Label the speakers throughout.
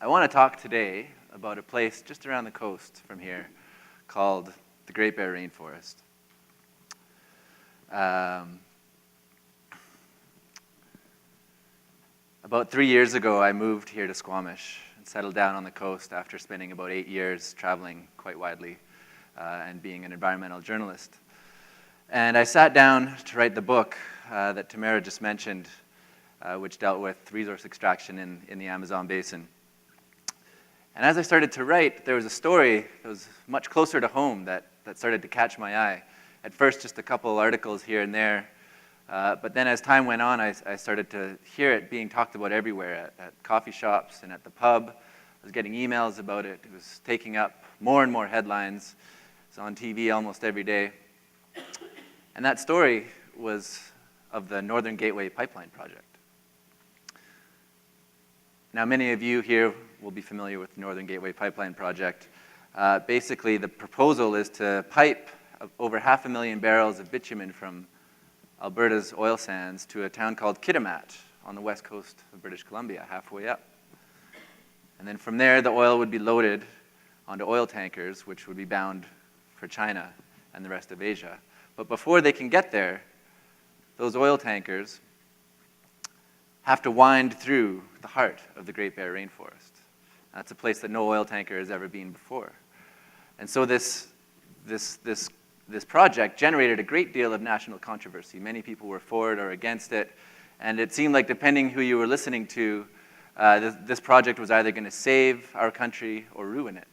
Speaker 1: I want to talk today about a place just around the coast from here called the Great Bear Rainforest. About 3 years ago, I moved here to Squamish and settled down on the coast after spending about 8 years traveling quite widely and being an environmental journalist. And I sat down to write the book that Tamara just mentioned, which dealt with resource extraction in the Amazon basin. And as I started to write, there was a story that was much closer to home that started to catch my eye. At first, just a couple articles here and there, but then as time went on, I started to hear it being talked about everywhere, at coffee shops and at the pub. I was getting emails about it. It was taking up more and more headlines. It's on TV almost every day. And that story was of the Northern Gateway Pipeline Project. Now, many of you here will be familiar with the Northern Gateway Pipeline Project. Basically, the proposal is to pipe over 500,000 barrels of bitumen from Alberta's oil sands to a town called Kitimat on the west coast of British Columbia, halfway up. And then from there, the oil would be loaded onto oil tankers, which would be bound for China and the rest of Asia. But before they can get there, those oil tankers have to wind through the heart of the Great Bear Rainforest. That's a place that no oil tanker has ever been before. And so this project generated a great deal of national controversy. Many people were for it or against it, and it seemed like depending who you were listening to, this project was either going to save our country or ruin it.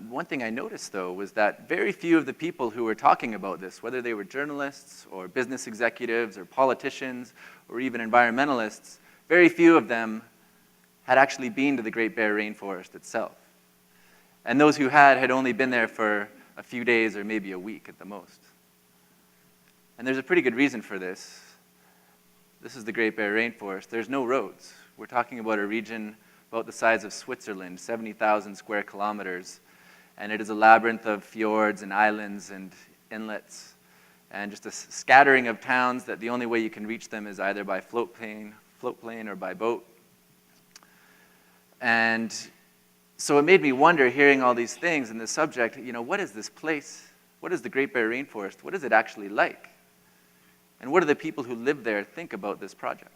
Speaker 1: One thing I noticed, though, was that very few of the people who were talking about this, whether they were journalists or business executives or politicians or even environmentalists, very few of them had actually been to the Great Bear Rainforest itself. And those who had only been there for a few days or maybe a week at the most. And there's a pretty good reason for this. This is the Great Bear Rainforest. There's no roads. We're talking about a region about the size of Switzerland, 70,000 square kilometers, and it is a labyrinth of fjords and islands and inlets, and just a scattering of towns that the only way you can reach them is either by float plane or by boat. And so it made me wonder, hearing all these things and this subject, what is this place? What is the Great Bear Rainforest? What is it actually like? And what do the people who live there think about this project?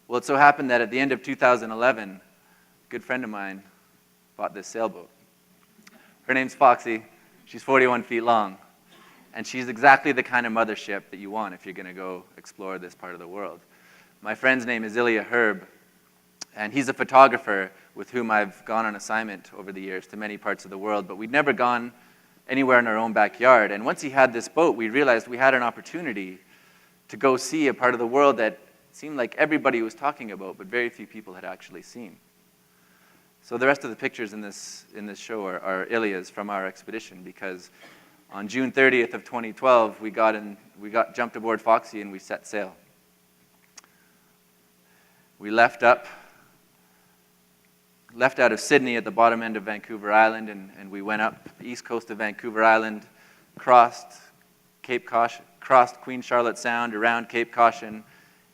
Speaker 1: Well, it so happened that at the end of 2011, a good friend of mine bought this sailboat. Her name's Foxy. She's 41 feet long. And she's exactly the kind of mothership that you want if you're going to go explore this part of the world. My friend's name is Ilya Herb, and he's a photographer with whom I've gone on assignment over the years to many parts of the world, but we'd never gone anywhere in our own backyard. And once he had this boat, we realized we had an opportunity to go see a part of the world that seemed like everybody was talking about, but very few people had actually seen. So the rest of the pictures in this show are Ilya's from our expedition, because on June 30th of 2012, we jumped aboard Foxy and we set sail. We left out of Sydney at the bottom end of Vancouver Island, and we went up the east coast of Vancouver Island, crossed Queen Charlotte Sound, around Cape Caution,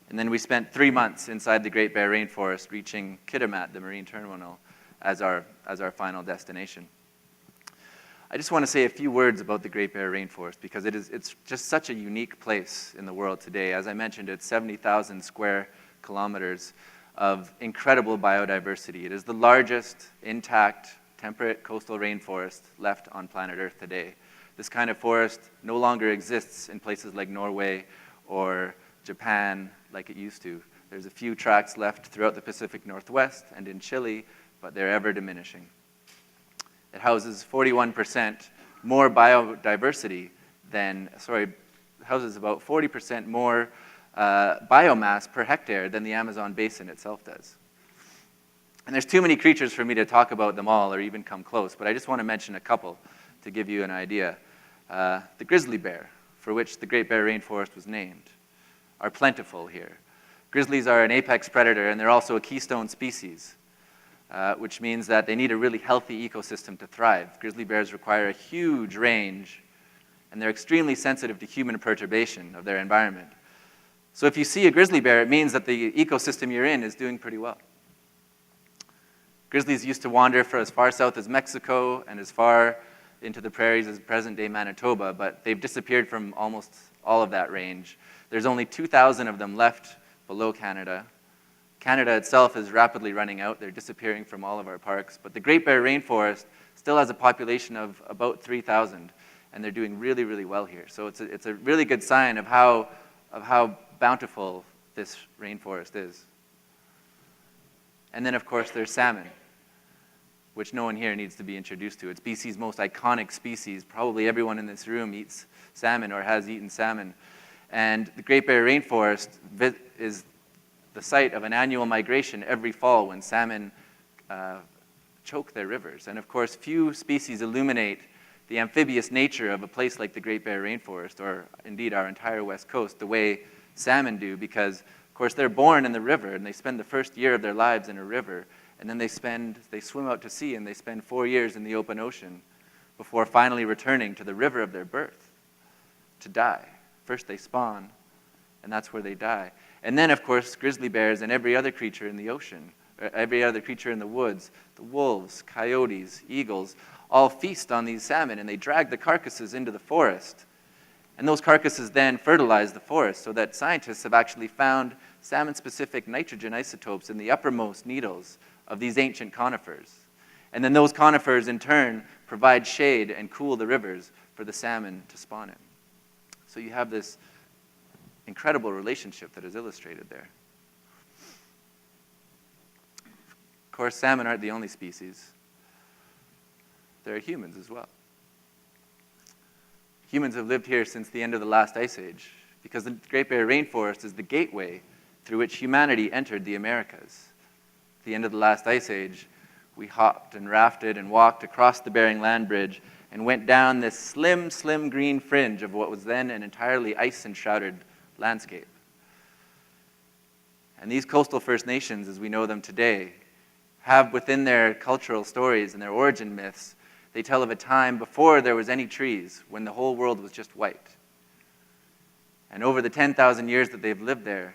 Speaker 1: and then we spent 3 months inside the Great Bear Rainforest, reaching Kitimat, the marine terminal, as our final destination. I just want to say a few words about the Great Bear Rainforest, because it's just such a unique place in the world today. As I mentioned, it's 70,000 square kilometers of incredible biodiversity. It is the largest intact temperate coastal rainforest left on planet Earth today. This kind of forest no longer exists in places like Norway or Japan like it used to. There's a few tracts left throughout the Pacific Northwest and in Chile, but they're ever diminishing. It houses 41% more biodiversity houses about 40% more biomass per hectare than the Amazon basin itself does. And there's too many creatures for me to talk about them all or even come close, but I just want to mention a couple to give you an idea. The grizzly bear, for which the Great Bear Rainforest was named, are plentiful here. Grizzlies are an apex predator, and they're also a keystone species, which means that they need a really healthy ecosystem to thrive. Grizzly bears require a huge range, and they're extremely sensitive to human perturbation of their environment. So if you see a grizzly bear, it means that the ecosystem you're in is doing pretty well. Grizzlies used to wander for as far south as Mexico and as far into the prairies as present-day Manitoba, but they've disappeared from almost all of that range. There's only 2,000 of them left below Canada. Canada itself is rapidly running out. They're disappearing from all of our parks. But the Great Bear Rainforest still has a population of about 3,000, and they're doing really, really well here. So it's a really good sign of how bountiful this rainforest is. And then, of course, there's salmon, which no one here needs to be introduced to. It's BC's most iconic species. Probably everyone in this room eats salmon or has eaten salmon. And the Great Bear Rainforest is the site of an annual migration every fall when salmon choke their rivers. And of course, few species illuminate the amphibious nature of a place like the Great Bear Rainforest, or indeed our entire West Coast, the way salmon do, because of course they're born in the river and they spend the first year of their lives in a river, and then they swim out to sea and they spend 4 years in the open ocean before finally returning to the river of their birth to die. First they spawn, and that's where they die. And then, of course, grizzly bears and every other creature in the ocean, every other creature in the woods, the wolves, coyotes, eagles, all feast on these salmon, and they drag the carcasses into the forest. And those carcasses then fertilize the forest, so that scientists have actually found salmon-specific nitrogen isotopes in the uppermost needles of these ancient conifers. And then those conifers, in turn, provide shade and cool the rivers for the salmon to spawn in. So you have this incredible relationship that is illustrated there. Of course, salmon aren't the only species. There are humans as well. Humans have lived here since the end of the last ice age, because the Great Bear Rainforest is the gateway through which humanity entered the Americas. At the end of the last ice age, we hopped and rafted and walked across the Bering Land Bridge and went down this slim, slim green fringe of what was then an entirely ice-enshrouded landscape. And these coastal First Nations, as we know them today, have within their cultural stories and their origin myths, they tell of a time before there was any trees, when the whole world was just white. And over the 10,000 years that they've lived there,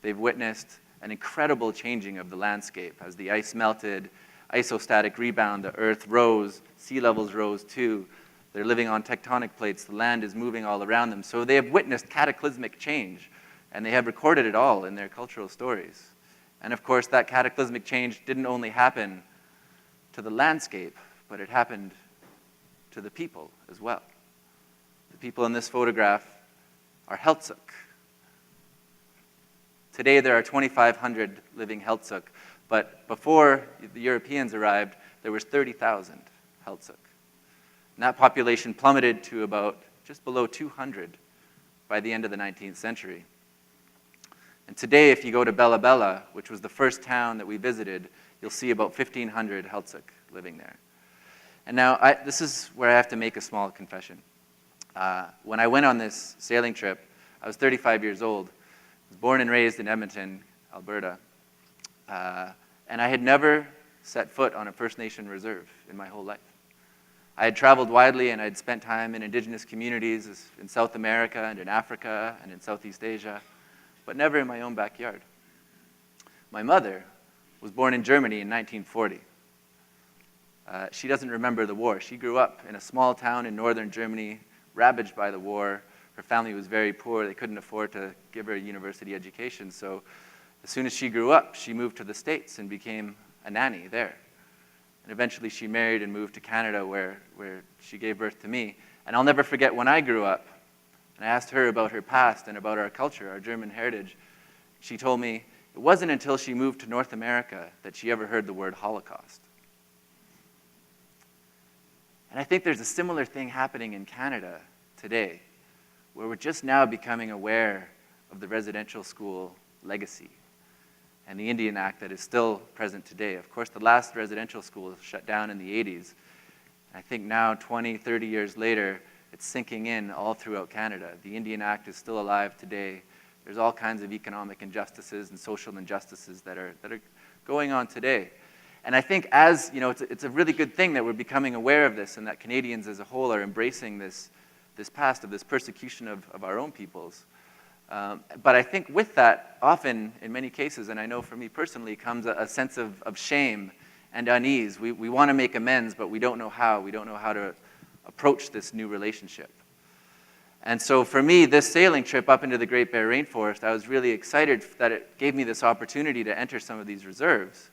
Speaker 1: they've witnessed an incredible changing of the landscape. As the ice melted, isostatic rebound, the earth rose, sea levels rose too. They're living on tectonic plates, the land is moving all around them. So they have witnessed cataclysmic change, and they have recorded it all in their cultural stories. And of course, that cataclysmic change didn't only happen to the landscape, but it happened to the people as well. The people in this photograph are Heiltsuk. Today there are 2,500 living Heiltsuk, but before the Europeans arrived, there was 30,000 Heiltsuk. And that population plummeted to about just below 200 by the end of the 19th century. And today, if you go to Bella Bella, which was the first town that we visited, you'll see about 1,500 Heiltsuk living there. And now, this is where I have to make a small confession. When I went on this sailing trip, I was 35 years old. I was born and raised in Edmonton, Alberta. And I had never set foot on a First Nation reserve in my whole life. I had traveled widely and I'd spent time in indigenous communities in South America and in Africa and in Southeast Asia, but never in my own backyard. My mother was born in Germany in 1940. She doesn't remember the war. She grew up in a small town in northern Germany, ravaged by the war. Her family was very poor. They couldn't afford to give her a university education. So as soon as she grew up, she moved to the States and became a nanny there. And eventually she married and moved to Canada where she gave birth to me. And I'll never forget when I grew up, and I asked her about her past and about our culture, our German heritage. She told me it wasn't until she moved to North America that she ever heard the word Holocaust. And I think there's a similar thing happening in Canada today, where we're just now becoming aware of the residential school legacy and the Indian Act that is still present today. Of course, the last residential school shut down in the 80s. And I think now, 20, 30 years later, it's sinking in all throughout Canada. The Indian Act is still alive today. There's all kinds of economic injustices and social injustices that are going on today. And I think it's a really good thing that we're becoming aware of this and that Canadians as a whole are embracing this past of this persecution of our own peoples. But I think with that, often, in many cases, and I know for me personally, comes a sense of shame and unease. We want to make amends, but we don't know how. We don't know how to approach this new relationship. And so for me, this sailing trip up into the Great Bear Rainforest, I was really excited that it gave me this opportunity to enter some of these reserves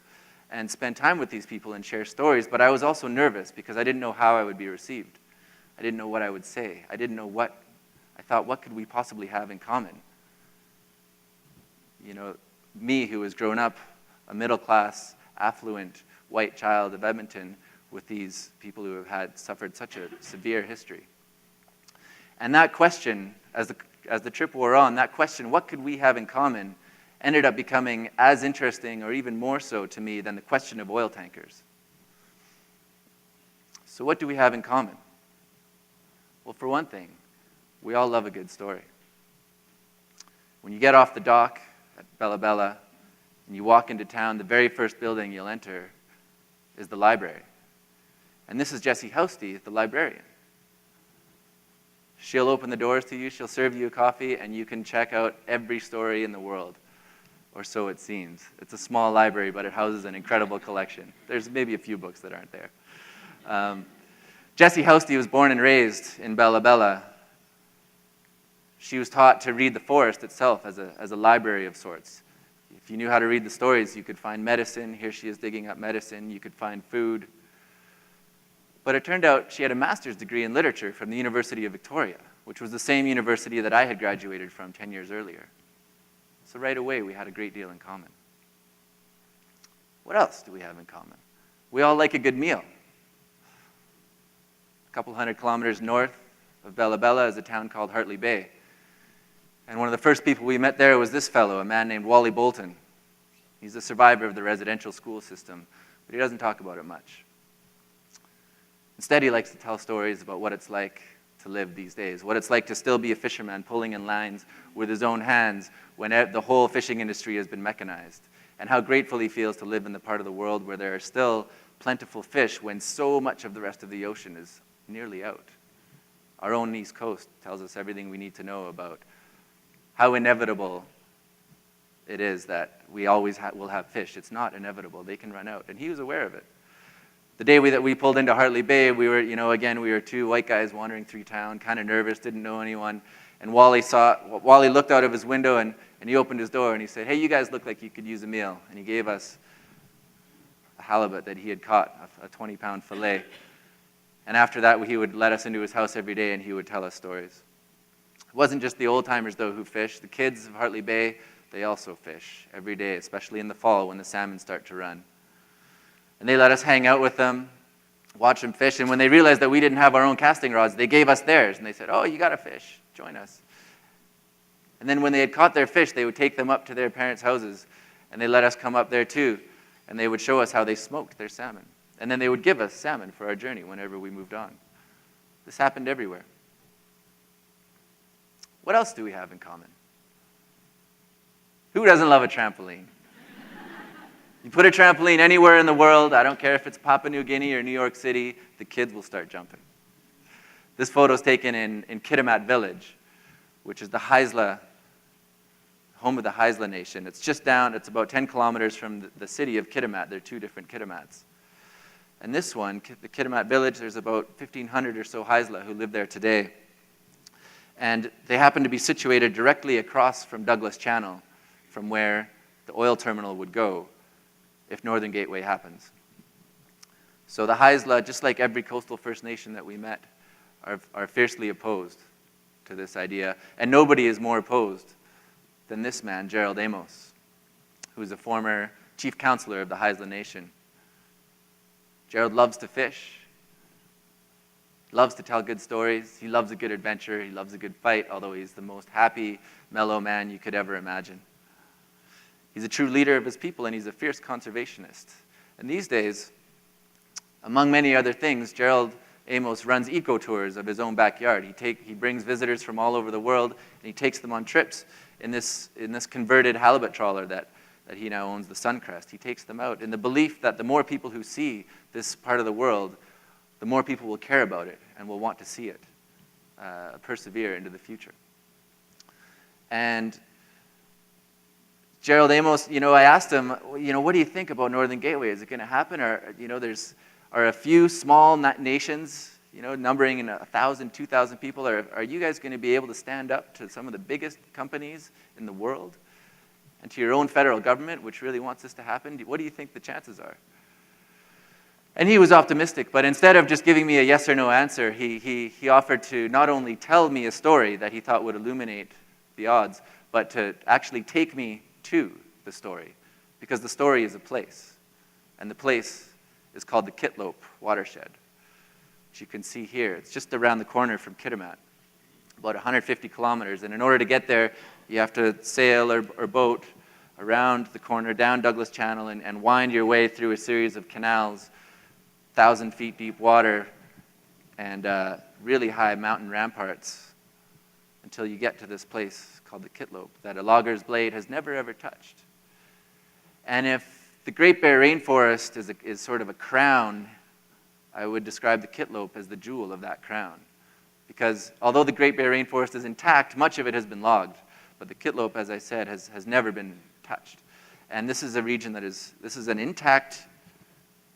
Speaker 1: and spend time with these people and share stories. But I was also nervous because I didn't know how I would be received. I didn't know what I would say. I didn't know what, I thought, what could we possibly have in common? You know, me who has grown up a middle-class, affluent, white child of Edmonton with these people who have suffered such a severe history. And that question, as the trip wore on, that question, what could we have in common, ended up becoming as interesting or even more so to me than the question of oil tankers. So what do we have in common? Well, for one thing, we all love a good story. When you get off the dock at Bella Bella and you walk into town, the very first building you'll enter is the library. And this is Jessie Housty, the librarian. She'll open the doors to you, she'll serve you a coffee, and you can check out every story in the world, or so it seems. It's a small library, but it houses an incredible collection. There's maybe a few books that aren't there. Jessie Housty was born and raised in Bella Bella. She was taught to read the forest itself as a library of sorts. If you knew how to read the stories, you could find medicine. Here she is digging up medicine. You could find food. But it turned out she had a master's degree in literature from the University of Victoria, which was the same university that I had graduated from 10 years earlier. So right away, we had a great deal in common. What else do we have in common? We all like a good meal. A couple hundred kilometers north of Bella Bella is a town called Hartley Bay. And one of the first people we met there was this fellow, a man named Wally Bolton. He's a survivor of the residential school system, but he doesn't talk about it much. Instead, he likes to tell stories about what it's like to live these days, what it's like to still be a fisherman pulling in lines with his own hands when the whole fishing industry has been mechanized, and how grateful he feels to live in the part of the world where there are still plentiful fish when so much of the rest of the ocean is nearly out. Our own East Coast tells us everything we need to know about how inevitable it is that we always will have fish. It's not inevitable. They can run out, and he was aware of it. The day that we pulled into Hartley Bay, we were, again, we were two white guys wandering through town, kind of nervous, didn't know anyone. And Wally looked out of his window and he opened his door and he said, "Hey, you guys look like you could use a meal." And he gave us a halibut that he had caught, a 20-pound fillet. And after that, he would let us into his house every day and he would tell us stories. It wasn't just the old-timers, though, who fished. The kids of Hartley Bay, they also fish every day, especially in the fall when the salmon start to run. And they let us hang out with them, watch them fish. And when they realized that we didn't have our own casting rods, they gave us theirs. And they said, "Oh, you got to fish. Join us." And then when they had caught their fish, they would take them up to their parents' houses. And they let us come up there too. And they would show us how they smoked their salmon. And then they would give us salmon for our journey whenever we moved on. This happened everywhere. What else do we have in common? Who doesn't love a trampoline? You put a trampoline anywhere in the world, I don't care if it's Papua New Guinea or New York City, the kids will start jumping. This photo is taken in Kitimat Village, which is the Haisla, home of the Haisla Nation. It's just down, it's about 10 kilometers from the city of Kitimat. There are two different Kitimats. And this one, the Kitimat Village, there's about 1,500 or so Haisla who live there today. And they happen to be situated directly across from Douglas Channel, from where the oil terminal would go if Northern Gateway happens. So the Haisla, just like every coastal First Nation that we met, are fiercely opposed to this idea. And nobody is more opposed than this man, Gerald Amos, who's a former chief counselor of the Haisla Nation. Gerald loves to fish, loves to tell good stories, he loves a good adventure, he loves a good fight, although he's the most happy, mellow man you could ever imagine. He's a true leader of his people, and he's a fierce conservationist. And these days, among many other things, Gerald Amos runs eco-tours of his own backyard. He brings visitors from all over the world, and he takes them on trips in this converted halibut trawler that he now owns, the Suncrest. He takes them out in the belief that the more people who see this part of the world, the more people will care about it and will want to see it persevere into the future. And Gerald Amos, I asked him, what do you think about Northern Gateway? Is it going to happen? Or, are a few small nations, numbering in 1,000, 2,000 people, are you guys going to be able to stand up to some of the biggest companies in the world and to your own federal government, which really wants this to happen? What do you think the chances are? And he was optimistic, but instead of just giving me a yes or no answer, he offered to not only tell me a story that he thought would illuminate the odds, but to actually take me to the story, because the story is a place, and the place is called the Kitt Lope Watershed, which you can see here. It's just around the corner from Kitimat, about 150 kilometers, and in order to get there, you have to sail or boat around the corner, down Douglas Channel, and wind your way through a series of canals, 1,000 feet deep water, and really high mountain ramparts, until you get to this place called the Kitt Lope that a logger's blade has never ever touched. And if the Great Bear Rainforest is sort of a crown, I would describe the Kitt Lope as the jewel of that crown. Because although the Great Bear Rainforest is intact, much of it has been logged, but the Kitt Lope, as I said, has never been touched. And this is a region this is an intact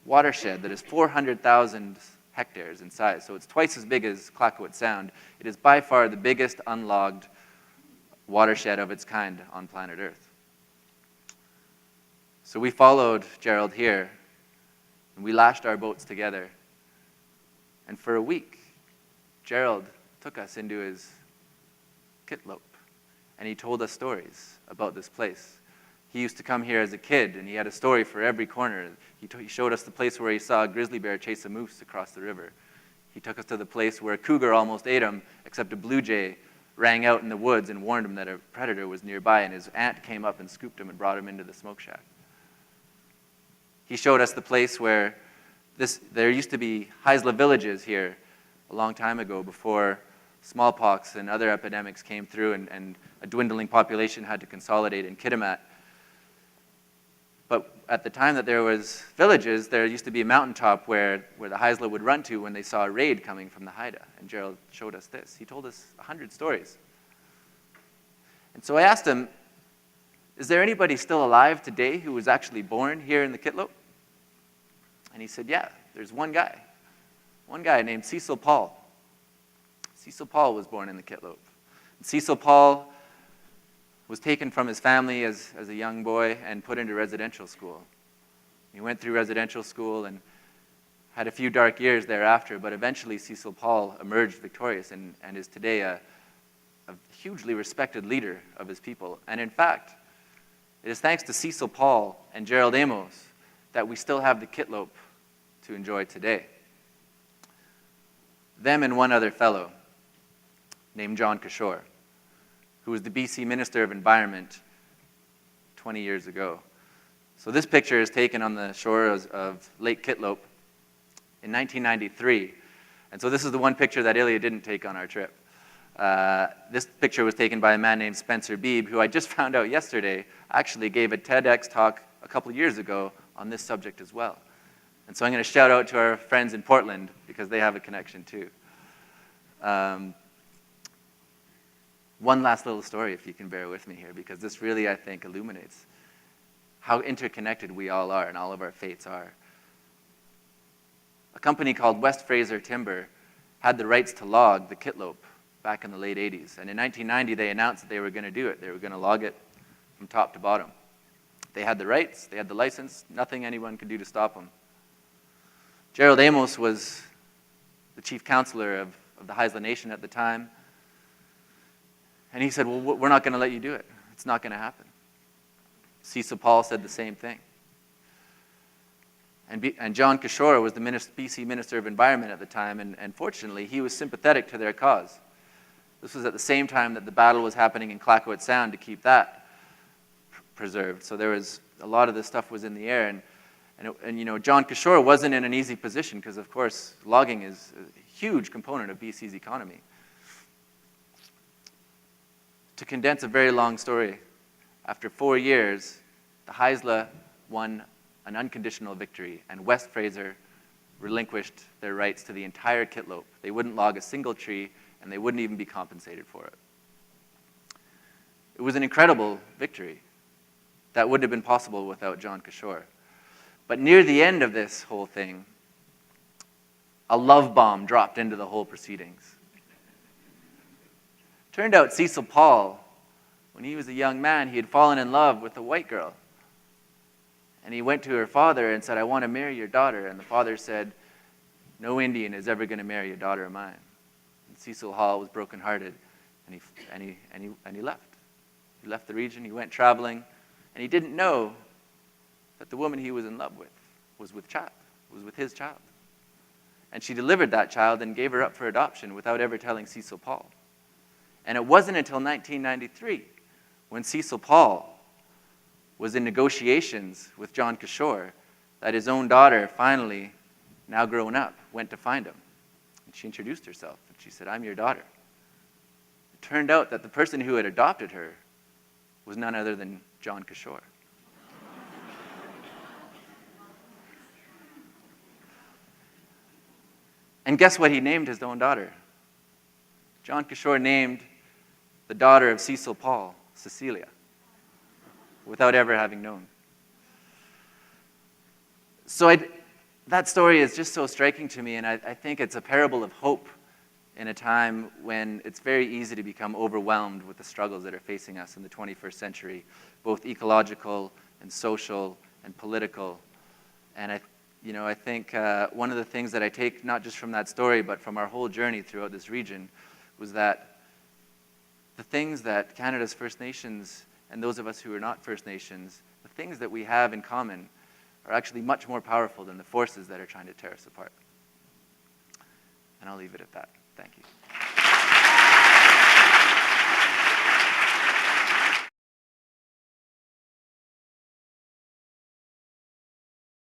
Speaker 1: watershed that is 400,000 hectares in size. So it's twice as big as Clayoquot Sound. It is by far the biggest unlogged watershed of its kind on planet Earth. So we followed Gerald here, and we lashed our boats together. And for a week, Gerald took us into his Kitt Lope, and he told us stories about this place. He used to come here as a kid, and he had a story for every corner. He showed us the place where he saw a grizzly bear chase a moose across the river. He took us to the place where a cougar almost ate him, except a blue jay rang out in the woods and warned him that a predator was nearby, and his aunt came up and scooped him and brought him into the smoke shack. He showed us the place where there used to be Haisla villages here a long time ago, before smallpox and other epidemics came through, and a dwindling population had to consolidate in Kitimat. But at the time that there was villages, there used to be a mountaintop where the Haisla would run to when they saw a raid coming from the Haida. And Gerald showed us this. He told us 100 stories. And so I asked him, is there anybody still alive today who was actually born here in the Kitt Lope? And he said, yeah, there's one guy named Cecil Paul. Cecil Paul was born in the Kitt Lope. And Cecil Paul was taken from his family as a young boy and put into residential school. He went through residential school and had a few dark years thereafter, but eventually Cecil Paul emerged victorious and is today a hugely respected leader of his people. And in fact, it is thanks to Cecil Paul and Gerald Amos that we still have the Kitt Lope to enjoy today. Them and one other fellow named John Kishore, who was the BC Minister of Environment 20 years ago. So this picture is taken on the shores of Lake Kitt Lope in 1993. And so this is the one picture that Ilya didn't take on our trip. This picture was taken by a man named Spencer Beebe, who I just found out yesterday actually gave a TEDx talk a couple years ago on this subject as well. And so I'm going to shout out to our friends in Portland, because they have a connection too. One last little story, if you can bear with me here, because this really, I think, illuminates how interconnected we all are and all of our fates are. A company called West Fraser Timber had the rights to log the Kitt Lope back in the late 80s. And in 1990, they announced that they were going to do it. They were going to log it from top to bottom. They had the rights, they had the license, nothing anyone could do to stop them. Gerald Amos was the chief counselor of the Haisla Nation at the time. And he said, well, we're not going to let you do it. It's not going to happen. Cecil Paul said the same thing. And John Kishore was the BC Minister of Environment at the time, and fortunately, he was sympathetic to their cause. This was at the same time that the battle was happening in Clayoquot Sound to keep that preserved. So there was, a lot of this stuff was in the air, and John Kishore wasn't in an easy position, because of course, logging is a huge component of BC's economy. To condense a very long story, after 4 years, the Haisla won an unconditional victory, and West Fraser relinquished their rights to the entire Kitt Lope. They wouldn't log a single tree, and they wouldn't even be compensated for it. It was an incredible victory that wouldn't have been possible without John Kishore. But near the end of this whole thing, a love bomb dropped into the whole proceedings. Turned out Cecil Paul, when he was a young man, he had fallen in love with a white girl. And he went to her father and said, "I want to marry your daughter." And the father said, "No Indian is ever going to marry a daughter of mine." And Cecil Hall was brokenhearted, and he left. He left the region, he went traveling, and he didn't know that the woman he was in love with was with his child. And she delivered that child and gave her up for adoption without ever telling Cecil Paul. And it wasn't until 1993, when Cecil Paul was in negotiations with John Kishore, that his own daughter finally, now grown up, went to find him. And she introduced herself, and she said, "I'm your daughter." It turned out that the person who had adopted her was none other than John Kishore. And guess what he named his own daughter? John Kishore named the daughter of Cecil Paul, Cecilia, without ever having known. So that story is just so striking to me, and I think it's a parable of hope in a time when it's very easy to become overwhelmed with the struggles that are facing us in the 21st century, both ecological and social and political. And I think one of the things that I take not just from that story, but from our whole journey throughout this region, was that the things that Canada's First Nations and those of us who are not First Nations, the things that we have in common are actually much more powerful than the forces that are trying to tear us apart. And I'll leave it at that. Thank you.